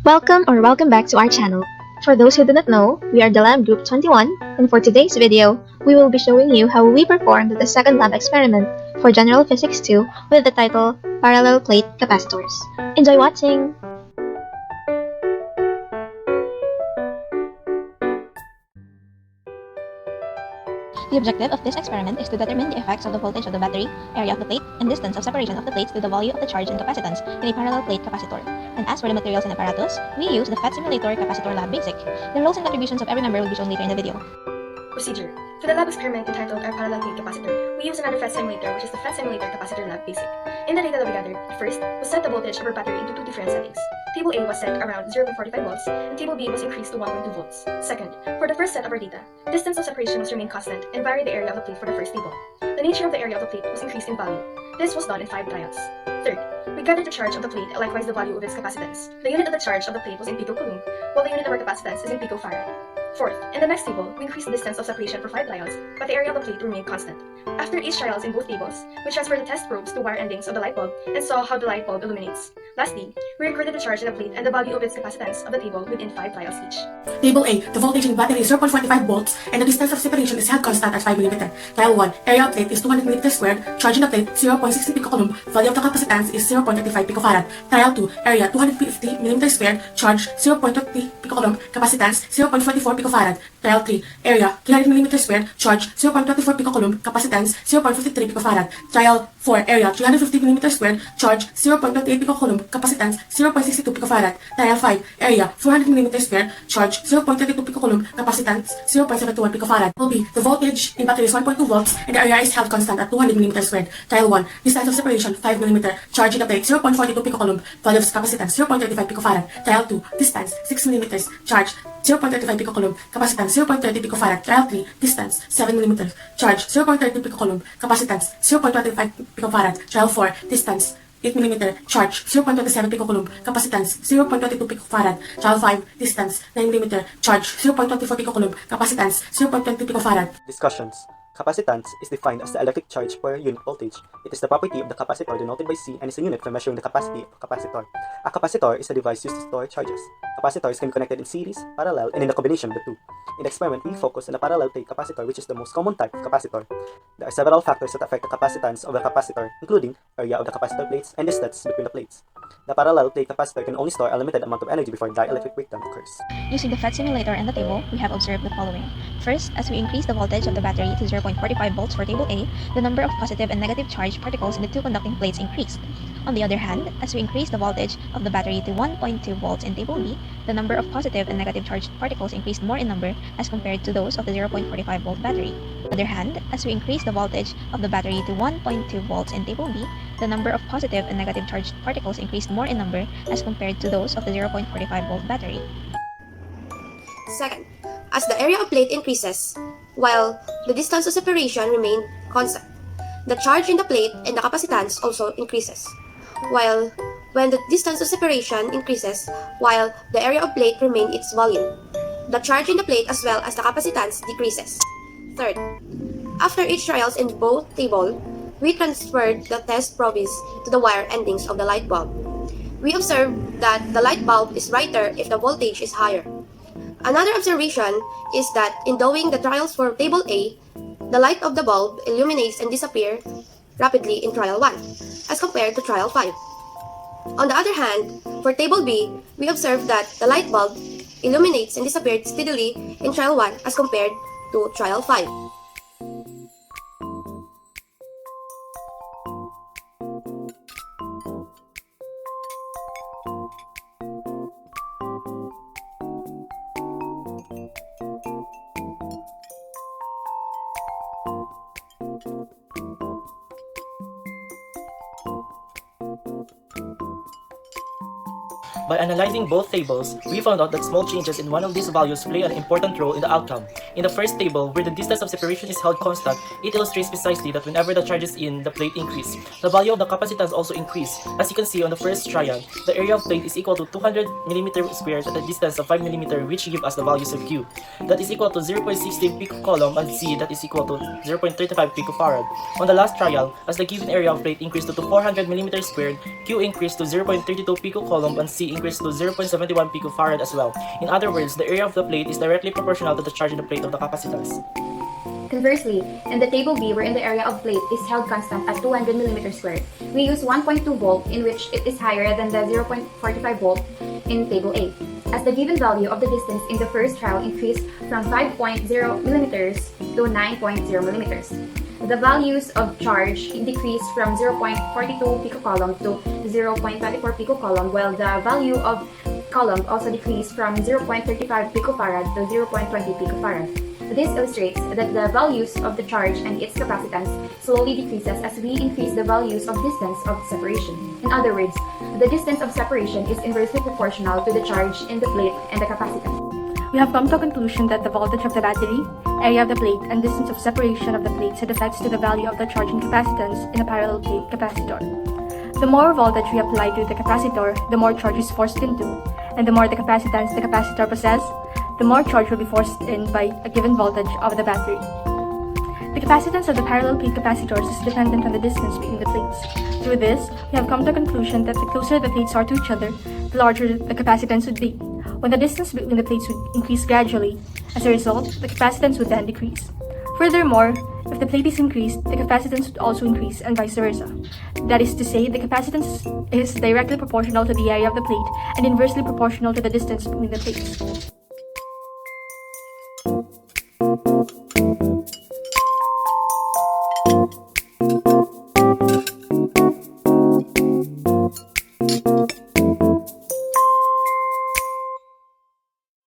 Welcome back to our channel. For those who do not know, we are the lab group 21, and for today's video, we will be showing you how we performed the second lab experiment for General Physics 2 with the title Parallel Plate Capacitors. Enjoy watching! The objective of this experiment is to determine the effects of the voltage of the battery, area of the plate, and distance of separation of the plates to the value of the charge and capacitance in a parallel plate capacitor. And as for the materials and apparatus, we use the FET Simulator Capacitor Lab Basic. The roles and contributions of every member will be shown later in the video. Procedure. For the lab experiment entitled our parallel plate capacitor, we use another FET simulator, which is the FET Simulator Capacitor Lab Basic. In the data that we gathered, first was set the voltage of our battery into two different settings. Table A was set around 0.45 volts, and Table B was increased to 1.2 volts. Second, for the first set of our data, distance of separation was remained constant and varied the area of the plate for the first table. The nature of the area of the plate was increased in value. This was done in 5 trials. Third, we gathered the charge of the plate and likewise the value of its capacitance. The unit of the charge of the plate was in picocoulomb, while the unit of our capacitance is in picofarad. Fourth, in the next table, we increased the distance of separation for 5 trials, but the area of the plate remained constant. After each trials in both tables, we transferred the test probes to wire endings of the light bulb and saw how the light bulb illuminates. Lastly, we recorded the charge in the plate and the value of its capacitance of the table within 5 trials each. Table A, the voltage in battery is 0.45 volts and the distance of separation is held constant at 5 mm. Trial 1, area of plate is 200 mm squared, charge in the plate 0.60 picocoulomb, value of the capacitance is 0.35 picofarad. Trial 2, area 250 mm squared, charge 0.20 picocoulomb, capacitance 0.44 picofarad. Trial 3, area 300 mm squared, charge 0.24 picocoulomb, capacitance 0.53 picofarad. Trial 4, area 350 mm squared, charge 0.28 picocoulomb, capacitance 0.62 picofarad. Trial 5, area 400 mm squared, charge 0.32 picocoulomb, capacitance 0.71 picofarad. Will be the voltage in battery is 1.2 volts and the area is held constant at 200 mm squared. Trial 1, distance of separation 5 mm, charge in the plate 0.42 picocoulomb, value of capacitance 0.35 picofarad. Trial 2, distance 6 mm, charge 0.35 picocoulomb, capacitance 0.30 picofarad. Trial 3, distance 7 mm, charge 0.30 picocoulomb, capacitance 0.25 picofarad. Trial 4, distance 8 mm, charge 0.27 picocoulomb, capacitance 0.22 picofarad. Trial 5, distance 9 mm, charge 0.24 picocoulomb, capacitance 0.20 picofarad. Discussions. Capacitance is defined as the electric charge per unit voltage. It is the property of the capacitor denoted by C and is a unit for measuring the capacity of a capacitor. A capacitor is a device used to store charges. Capacitors can be connected in series, parallel, and in the combination of the two. In the experiment, we focus on the parallel plate capacitor, which is the most common type of capacitor. There are several factors that affect the capacitance of a capacitor, including area of the capacitor plates and distance between the plates. The parallel plate capacitor can only store a limited amount of energy before dielectric breakdown occurs. Using the FET simulator and the table, we have observed the following. First, as we increase the voltage of the battery to 0.45 volts for table A, the number of positive and negative charge particles in the two conducting plates increased. On the other hand, as we increase the voltage of the battery to 1.2 volts in table B, the number of positive and negative charged particles increased more in number as compared to those of the 0.45 volt battery. On the other hand, as we increase the voltage of the battery to 1.2 volts in table B, the number of positive and negative charged particles increased more in number as compared to those of the 0.45 volt battery. Second, as the area of plate increases, while the distance of separation remained constant, the charge in the plate and the capacitance also increases. While when the distance of separation increases, while the area of plate remained its volume, the charge in the plate as well as the capacitance decreases. Third, after each trials in both table, we transferred the test probes to the wire endings of the light bulb. We observed that the light bulb is brighter if the voltage is higher. Another observation is that in doing the trials for table A, the light of the bulb illuminates and disappears rapidly in trial 1 as compared to trial 5. On the other hand, for table B, we observed that the light bulb illuminates and disappears steadily in trial 1 as compared to trial 5. By analyzing both tables, we found out that small changes in one of these values play an important role in the outcome. In the first table, where the distance of separation is held constant, it illustrates precisely that whenever the charges in the plate increase, the value of the capacitance also increase. As you can see on the first trial, the area of plate is equal to 200 mm squared at a distance of 5 mm, which give us the values of Q. That is equal to 0.16 picocoulomb, and C, that is equal to 0.35 picofarad. On the last trial, as the given area of plate increased to 400 mm squared, Q increased to 0.32 picocoulomb and C increase to 0.71 picofarad as well. In other words, the area of the plate is directly proportional to the charge in the plate of the capacitors. Conversely, in the table B, wherein the area of plate is held constant at 200 mm squared, we use 1.2 volt, in which it is higher than the 0.45 volt in table A, as the given value of the distance in the first trial increased from 5.0 millimeters to 9.0 millimeters. The values of charge decreased from 0.42 picocoulomb to 0.24 picocoulomb, while the value of coulomb also decreased from 0.35 picofarad to 0.20 picofarad. This illustrates that the values of the charge and its capacitance slowly decreases as we increase the values of distance of separation. In other words, the distance of separation is inversely proportional to the charge in the plate and the capacitance. We have come to a conclusion that the voltage of the battery, area of the plate, and distance of separation of the plates had effects to the value of the charge and capacitance in a parallel plate capacitor. The more voltage we apply to the capacitor, the more charge is forced into, and the more the capacitance the capacitor possesses, the more charge will be forced in by a given voltage of the battery. The capacitance of the parallel plate capacitors is dependent on the distance between the plates. Through this, we have come to a conclusion that the closer the plates are to each other, the larger the capacitance would be, when the distance between the plates would increase gradually. As a result, the capacitance would then decrease. Furthermore, if the plate is increased, the capacitance would also increase and vice versa. That is to say, the capacitance is directly proportional to the area of the plate and inversely proportional to the distance between the plates.